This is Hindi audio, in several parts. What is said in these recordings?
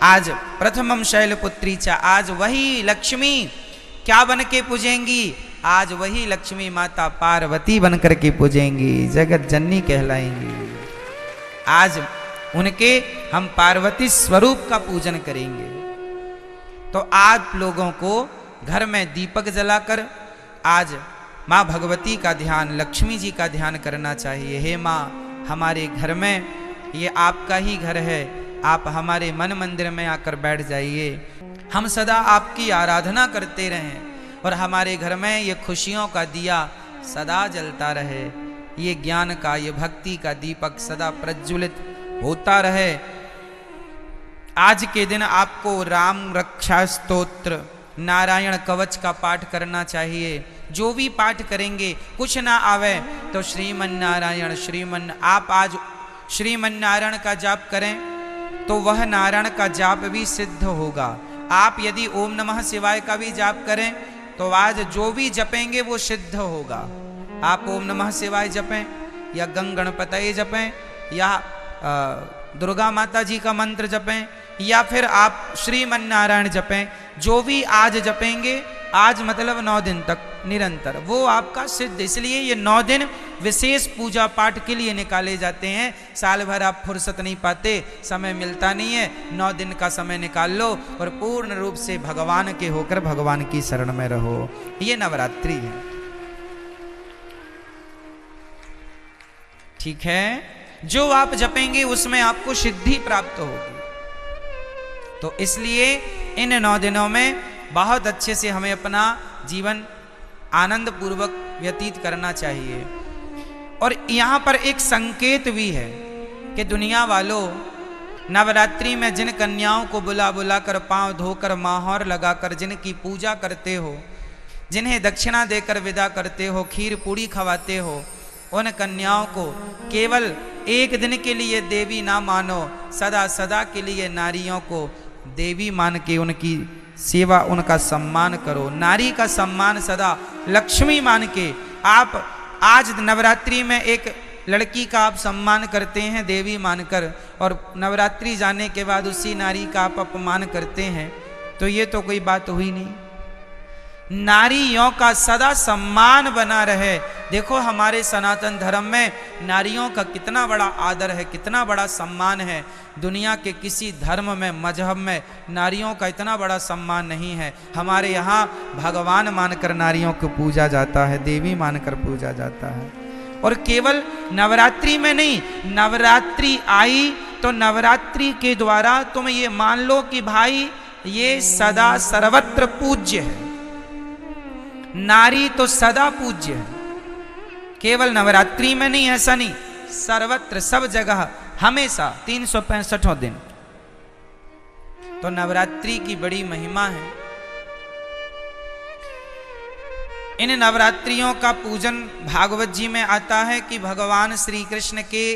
आज प्रथमम शैलपुत्री च, आज वही लक्ष्मी क्या बन के पूजेंगी, आज वही लक्ष्मी माता पार्वती बन करके पूजेंगी, जगत जननी कहलाएंगी। आज उनके हम पार्वती स्वरूप का पूजन करेंगे। तो आप लोगों को घर में दीपक जलाकर आज माँ भगवती का ध्यान, लक्ष्मी जी का ध्यान करना चाहिए। हे माँ, हमारे घर में ये आपका ही घर है, आप हमारे मन मंदिर में आकर बैठ जाइए, हम सदा आपकी आराधना करते रहें और हमारे घर में ये खुशियों का दिया सदा जलता रहे, ये ज्ञान का, ये भक्ति का दीपक सदा प्रज्वलित होता रहे। आज के दिन आपको राम रक्षा स्तोत्र, नारायण कवच का पाठ करना चाहिए। जो भी पाठ करेंगे, कुछ ना आवे तो श्रीमन नारायण आप आज श्रीमन नारायण का जाप करें तो वह नारायण का जाप भी सिद्ध होगा। आप यदि ओम नमः शिवाय का भी जाप करें तो आज जो भी जपेंगे वो सिद्ध होगा। आप ओम नमः शिवाय जपें या गंग गणपतये जपें या दुर्गा माता जी का मंत्र जपें या फिर आप श्रीमन नारायण जपें, जो भी आज जपेंगे, आज मतलब 9 दिन तक निरंतर, वो आपका सिद्ध। इसलिए ये 9 दिन विशेष पूजा पाठ के लिए निकाले जाते हैं। साल भर आप फुर्सत नहीं पाते, समय मिलता नहीं है, 9 दिन का समय निकाल लो और पूर्ण रूप से भगवान के होकर भगवान की शरण में रहो। ये नवरात्रि है, ठीक है। जो आप जपेंगे उसमें आपको सिद्धि प्राप्त होगी। तो इसलिए इन 9 दिनों में बहुत अच्छे से हमें अपना जीवन आनंद पूर्वक व्यतीत करना चाहिए। और यहाँ पर एक संकेत भी है कि दुनिया वालों, नवरात्रि में जिन कन्याओं को बुला बुला कर, पांव धोकर, माहौर लगाकर जिनकी पूजा करते हो, जिन्हें दक्षिणा देकर विदा करते हो, खीर पूड़ी खवाते हो, उन कन्याओं को केवल एक दिन के लिए देवी ना मानो, सदा सदा के लिए नारियों को देवी मान के उनकी सेवा, उनका सम्मान करो। नारी का सम्मान सदा लक्ष्मी मान के आप आज नवरात्रि में एक लड़की का आप सम्मान करते हैं देवी मानकर, और नवरात्रि जाने के बाद उसी नारी का आप अपमान करते हैं, तो ये तो कोई बात हुई नहीं। नारियों का सदा सम्मान बना रहे। देखो हमारे सनातन धर्म में नारियों का कितना बड़ा आदर है, कितना बड़ा सम्मान है। दुनिया के किसी धर्म में, मजहब में नारियों का इतना बड़ा सम्मान नहीं है। हमारे यहाँ भगवान मानकर नारियों को पूजा जाता है, देवी मानकर पूजा जाता है। और केवल नवरात्रि में नहीं, नवरात्रि आई तो नवरात्रि के द्वारा तुम ये मान लो कि भाई ये सदा सर्वत्र पूज्य है। नारी तो सदा पूज्य है, केवल नवरात्रि में नहीं, ऐसा नहीं, सर्वत्र, सब जगह, हमेशा 365 दिन। तो नवरात्रि की बड़ी महिमा है। इन नवरात्रियों का पूजन भागवत जी में आता है कि भगवान श्री कृष्ण के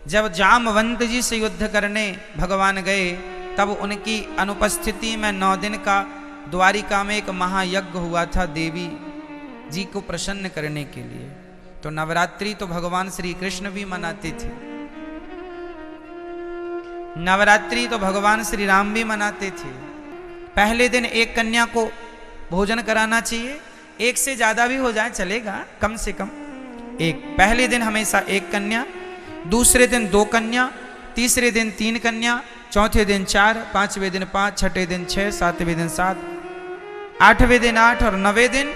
जब जामवंत जी से युद्ध करने भगवान गए, तब उनकी अनुपस्थिति में 9 दिन का द्वारिका में एक महायज्ञ हुआ था देवी जी को प्रसन्न करने के लिए। तो नवरात्रि तो भगवान श्री कृष्ण भी मनाते थे, नवरात्रि तो भगवान श्री राम भी मनाते थे। पहले दिन एक कन्या को भोजन कराना चाहिए, एक से ज्यादा भी हो जाए चलेगा, कम से कम एक। पहले दिन हमेशा एक कन्या, दूसरे दिन 2 कन्या, तीसरे दिन 3 कन्या, चौथे दिन 4, 5वें दिन 5, छठे दिन 6, 7वें दिन 7, 8वें दिन 8 और 9वें दिन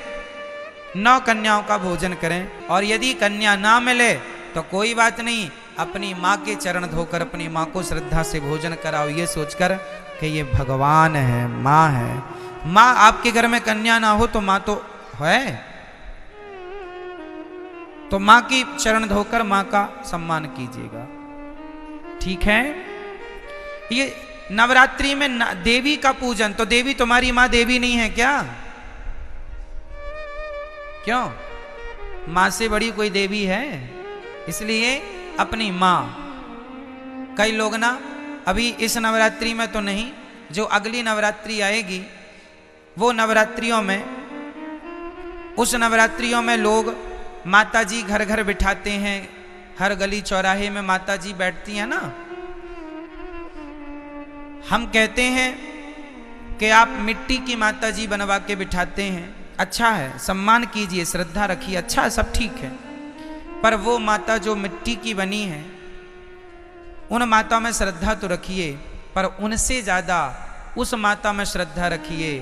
9 कन्याओं का भोजन करें। और यदि कन्या ना मिले तो कोई बात नहीं, अपनी माँ के चरण धोकर अपनी माँ को श्रद्धा से भोजन कराओ, ये सोचकर कि ये भगवान है, माँ है। माँ आपके घर में कन्या ना हो तो माँ तो है, तो माँ की चरण धोकर माँ का सम्मान कीजिएगा, ठीक है। ये नवरात्रि में देवी का पूजन, तो देवी तुम्हारी माँ देवी नहीं है क्या? क्यों? माँ से बड़ी कोई देवी है? इसलिए अपनी माँ। कई लोग ना अभी इस नवरात्रि में तो नहीं, जो अगली नवरात्रि आएगी वो नवरात्रियों में, उस नवरात्रियों में लोग माता जी घर घर बिठाते हैं, हर गली चौराहे में माता जी बैठती हैं ना, हम कहते हैं कि आप मिट्टी की माता जी बनवा के बिठाते हैं, अच्छा है, सम्मान कीजिए, श्रद्धा रखिए, अच्छा है, सब ठीक है। पर वो माता जो मिट्टी की बनी है, उन माता में श्रद्धा तो रखिए, पर उनसे ज़्यादा उस माता में श्रद्धा रखिए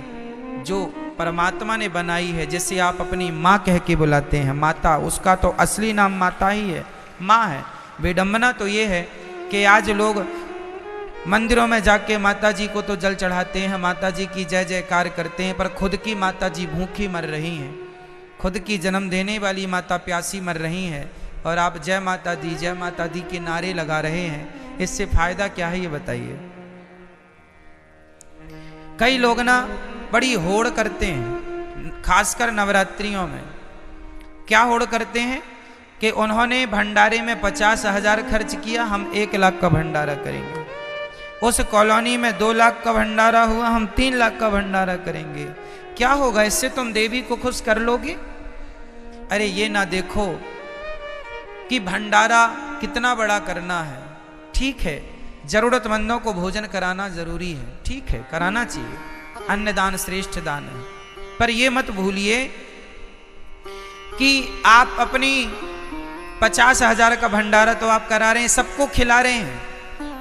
जो परमात्मा ने बनाई है, जिसे आप अपनी माँ कह के बुलाते हैं। माता, उसका तो असली नाम माता ही है, माँ है। विडंबना तो ये है कि आज लोग मंदिरों में जाके माता जी को तो जल चढ़ाते हैं, माता जी की जय जयकार करते हैं, पर खुद की माता जी भूखी मर रही हैं, खुद की जन्म देने वाली माता प्यासी मर रही हैं, और आप जय माता दी के नारे लगा रहे हैं। इससे फायदा क्या है ये बताइए। कई लोग ना बड़ी होड़ करते हैं, खासकर नवरात्रियों में। क्या होड़ करते हैं कि उन्होंने भंडारे में 50,000 खर्च किया, हम 1 लाख का भंडारा करेंगे। उस कॉलोनी में 2 लाख का भंडारा हुआ, हम 3 लाख का भंडारा करेंगे। क्या होगा इससे? तुम देवी को खुश कर लोगे? अरे ये ना देखो कि भंडारा कितना बड़ा करना है। ठीक है, जरूरतमंदों को भोजन कराना जरूरी है, ठीक है, कराना चाहिए, अन्नदान श्रेष्ठ दान है। पर ये मत भूलिए कि आप अपनी 50,000 का भंडारा तो आप करा रहे हैं, सबको खिला रहे हैं,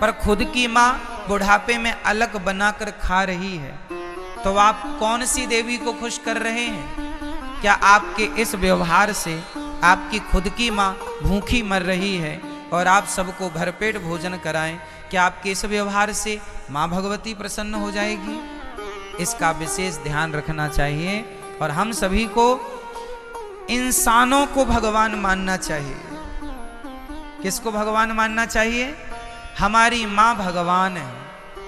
पर खुद की माँ बुढ़ापे में अलग बनाकर खा रही है, तो आप कौन सी देवी को खुश कर रहे हैं? क्या आपके इस व्यवहार से आपकी खुद की माँ भूखी मर रही है और आप सबको भरपेट भोजन कराएं, क्या आपके इस व्यवहार से माँ भगवती प्रसन्न हो जाएगी? इसका विशेष ध्यान रखना चाहिए। और हम सभी को इंसानों को भगवान मानना चाहिए। किसको भगवान मानना चाहिए? हमारी माँ भगवान है,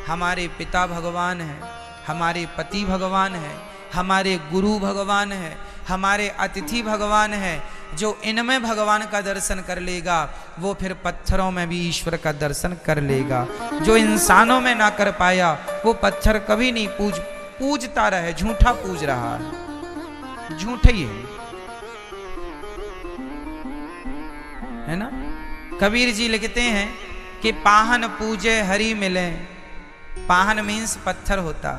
हमारे पिता भगवान है, हमारे पति भगवान है, हमारे गुरु भगवान है, हमारे अतिथि भगवान है। जो इनमें भगवान का दर्शन कर लेगा वो फिर पत्थरों में भी ईश्वर का दर्शन कर लेगा। जो इंसानों में ना कर पाया वो पत्थर कभी नहीं पूजता रहे, झूठा पूज रहा है, झूठे ही है ना। कबीर जी लिखते हैं कि पाहन पूजे हरि मिले, पाहन मीन्स पत्थर होता,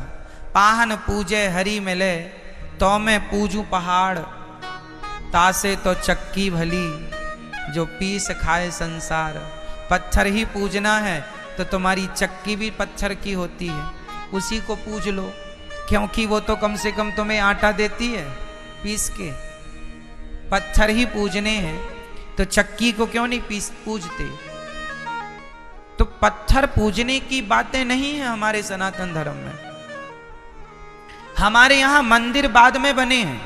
पाहन पूजे हरि मिले, तो मैं पूजू पहाड़, तासे तो चक्की भली, जो पीस खाए संसार। पत्थर ही पूजना है तो तुम्हारी चक्की भी पत्थर की होती है, उसी को पूज लो, क्योंकि वो तो कम से कम तुम्हें आटा देती है पीस के। पत्थर ही पूजने हैं तो चक्की को क्यों नहीं पूजते? तो पत्थर पूजने की बातें नहीं है हमारे सनातन धर्म में। हमारे यहां मंदिर बाद में बने हैं।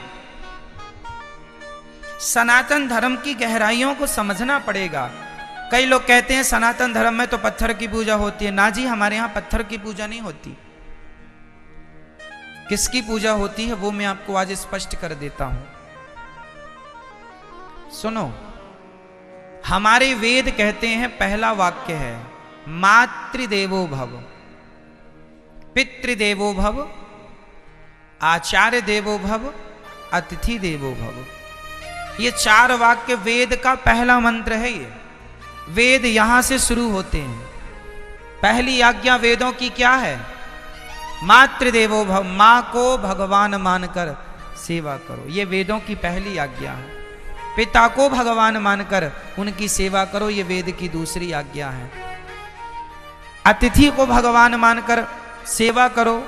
सनातन धर्म की गहराइयों को समझना पड़ेगा। कई लोग कहते हैं सनातन धर्म में तो पत्थर की पूजा होती है। ना जी, हमारे यहां पत्थर की पूजा नहीं होती। किसकी पूजा होती है वो मैं आपको आज स्पष्ट कर देता हूं। सुनो, हमारे वेद कहते हैं, पहला वाक्य है मातृदेवो भव, पितृदेवो भव, आचार्य देवो भव, अतिथि देवो भव। ये 4 वाक्य वेद का पहला मंत्र है। ये वेद यहां से शुरू होते हैं। पहली आज्ञा वेदों की क्या है? मातृदेवो भव, मां को भगवान मानकर सेवा करो, ये वेदों की पहली आज्ञा है। पिता को भगवान मानकर उनकी सेवा करो, ये वेद की दूसरी आज्ञा है। अतिथि को भगवान मानकर सेवा करो,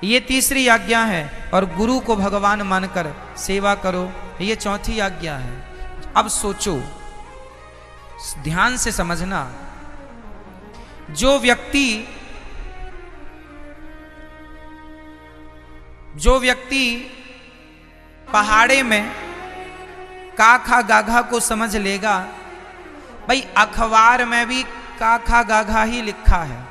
ये तीसरी आज्ञा है। और गुरु को भगवान मानकर सेवा करो, ये चौथी आज्ञा है। अब सोचो, ध्यान से समझना, जो व्यक्ति पहाड़े में काखा गाघा को समझ लेगा, भाई अखबार में भी काखा गाघा ही लिखा है,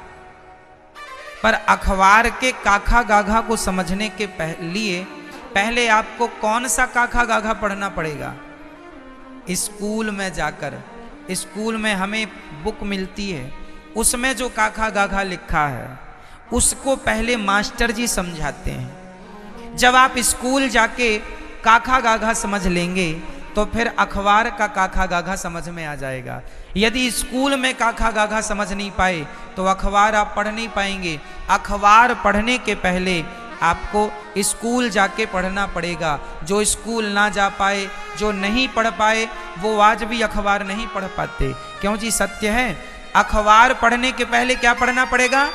पर अखबार के काखा गाघा को समझने के लिए पहले आपको कौन सा काखा गाघा पढ़ना पड़ेगा? स्कूल में जाकर, स्कूल में हमें बुक मिलती है, उसमें जो काखा गाघा लिखा है उसको पहले मास्टर जी समझाते हैं। जब आप स्कूल जाके काखा गाघा समझ लेंगे तो तो फिर अखबार का काखा गाघा समझ में आ जाएगा। यदि स्कूल में काखा गाघा समझ नहीं पाए तो अखबार आप पढ़ नहीं पाएंगे। अखबार पढ़ने के पहले आपको स्कूल जाके पढ़ना पड़ेगा। जो स्कूल ना जा पाए, जो नहीं पढ़ पाए, वो आज भी अखबार नहीं पढ़ पाते। क्यों जी? सत्य है। अखबार पढ़ने के पहले क्या पढ़ना पड़ेगा?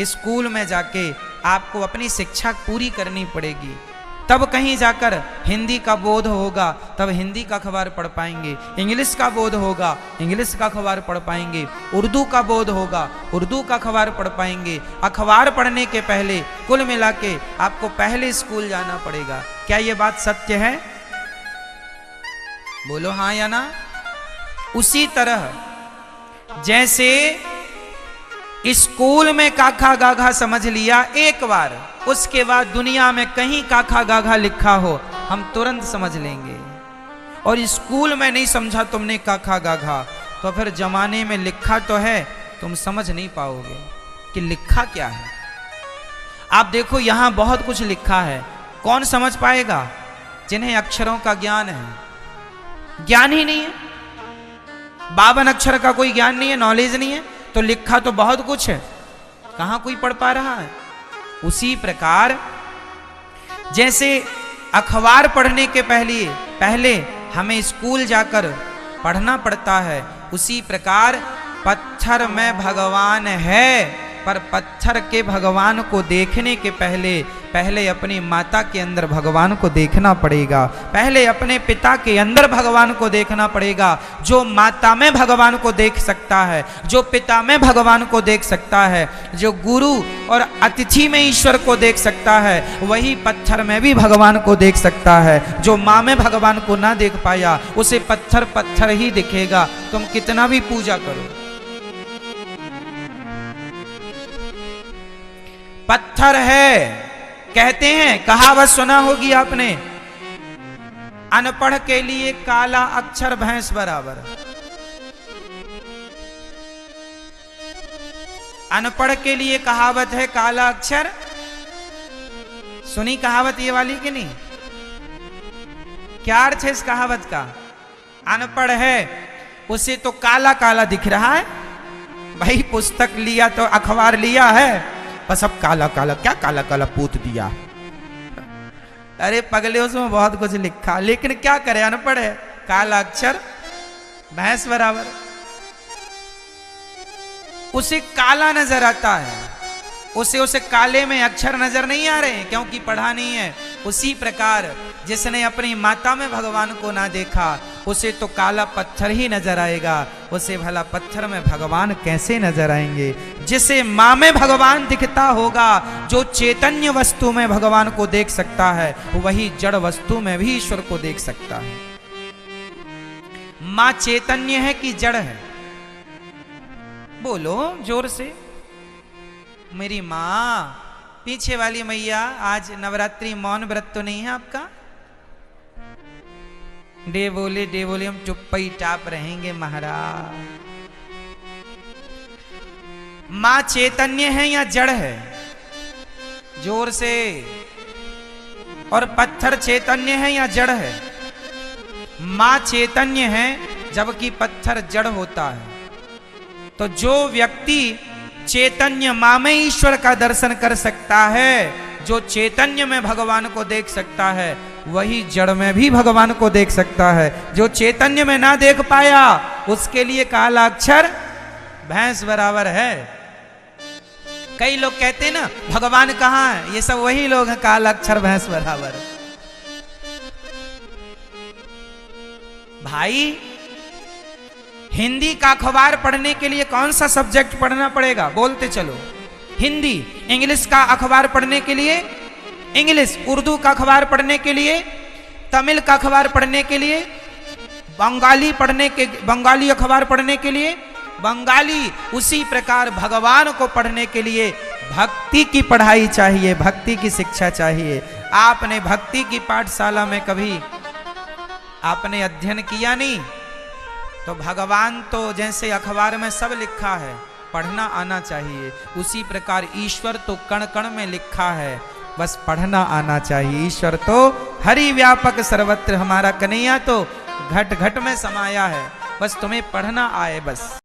स्कूल में जाके आपको अपनी शिक्षा पूरी करनी पड़ेगी, तब कहीं जाकर हिंदी का बोध होगा, तब हिंदी का अखबार पढ़ पाएंगे। इंग्लिश का बोध होगा, इंग्लिश का अखबार पढ़ पाएंगे। उर्दू का बोध होगा, उर्दू का अखबार पढ़ पाएंगे। अखबार पढ़ने के पहले कुल मिला के आपको पहले स्कूल जाना पड़ेगा। क्या ये बात सत्य है? बोलो हाँ या ना। उसी तरह जैसे स्कूल में काखा गाघा समझ लिया एक बार, उसके बाद दुनिया में कहीं काखा गाघा लिखा हो हम तुरंत समझ लेंगे। और स्कूल में नहीं समझा तुमने काखा गाघा, तो फिर जमाने में लिखा तो है, तुम समझ नहीं पाओगे कि लिखा क्या है। आप देखो यहां बहुत कुछ लिखा है, कौन समझ पाएगा? जिन्हें अक्षरों का ज्ञान है। ज्ञान ही नहीं है, 52 अक्षर का कोई ज्ञान नहीं है, नॉलेज नहीं है, तो लिखा तो बहुत कुछ है, कहां कोई पढ़ पा रहा है। उसी प्रकार जैसे अखबार पढ़ने के पहले हमें स्कूल जाकर पढ़ना पड़ता है, उसी प्रकार पत्थर में भगवान है, पर पत्थर के भगवान को देखने के पहले अपनी माता के अंदर भगवान को देखना पड़ेगा। पहले अपने पिता के अंदर भगवान को देखना पड़ेगा। जो माता में भगवान को देख सकता है, जो पिता में भगवान को देख सकता है, जो गुरु और अतिथि में ईश्वर को देख सकता है, वही पत्थर में भी भगवान को देख सकता है। जो माँ में भगवान को ना देख पाया, उसे पत्थर पत्थर ही दिखेगा, तुम कितना भी पूजा करो। पत्थर है, कहते हैं, कहावत सुना होगी आपने, अनपढ़ के लिए काला अक्षर भैंस बराबर। अनपढ़ के लिए कहावत है काला अक्षर। सुनी कहावत ये वाली कि नहीं? क्या अर्थ है इस कहावत का? अनपढ़ है उसे तो काला काला दिख रहा है। भाई पुस्तक लिया तो अखबार लिया है, बस अब काला काला, क्या काला काला पूत दिया। अरे पगले उसमें बहुत कुछ लिखा, लेकिन क्या करे, अनपढ़ है, काला अक्षर भैंस बराबर। उसे काला नजर आता है, उसे काले में अक्षर नजर नहीं आ रहे क्योंकि पढ़ा नहीं है। उसी प्रकार जिसने अपनी माता में भगवान को ना देखा, उसे तो काला पत्थर ही नजर आएगा, उसे भला पत्थर में भगवान कैसे नजर आएंगे। जिसे माँ में भगवान दिखता होगा, जो चैतन्य वस्तु में भगवान को देख सकता है, वही जड़ वस्तु में भी ईश्वर को देख सकता है। माँ चैतन्य है कि जड़ है? बोलो जोर से। मेरी माँ, पीछे वाली मैया, आज नवरात्रि मौन व्रत तो नहीं है आपका? डे बोले हम चुप्पा ही टाप रहेंगे महाराज। मां चैतन्य है या जड़ है? जोर से। और पत्थर चैतन्य है या जड़ है? मां चैतन्य है जबकि पत्थर जड़ होता है। तो जो व्यक्ति चैतन्य मां में ईश्वर का दर्शन कर सकता है, जो चैतन्य में भगवान को देख सकता है, वही जड़ में भी भगवान को देख सकता है। जो चैतन्य में ना देख पाया, उसके लिए काला अक्षर भैंस बराबर है। कई लोग कहते हैं ना भगवान कहाँ है, ये सब वही लोग हैं काला अक्षर भैंस बराबर। भाई हिंदी का अखबार पढ़ने के लिए कौन सा सब्जेक्ट पढ़ना पड़ेगा? बोलते चलो। हिंदी। इंग्लिश का अखबार पढ़ने के लिए इंग्लिश, उर्दू का अखबार पढ़ने के लिए, तमिल का अखबार पढ़ने के लिए, बंगाली अखबार पढ़ने के लिए बंगाली। उसी प्रकार भगवान को पढ़ने के लिए भक्ति की पढ़ाई चाहिए, भक्ति की शिक्षा चाहिए। आपने भक्ति की पाठशाला में कभी आपने अध्ययन किया नहीं, तो भगवान तो जैसे अखबार में सब लिखा है, पढ़ना आना चाहिए। उसी प्रकार ईश्वर तो कण कण में लिखा है, बस पढ़ना आना चाहिए। ईश्वर तो हरि व्यापक सर्वत्र, हमारा कन्हैया तो घट घट में समाया है, बस तुम्हें पढ़ना आए बस।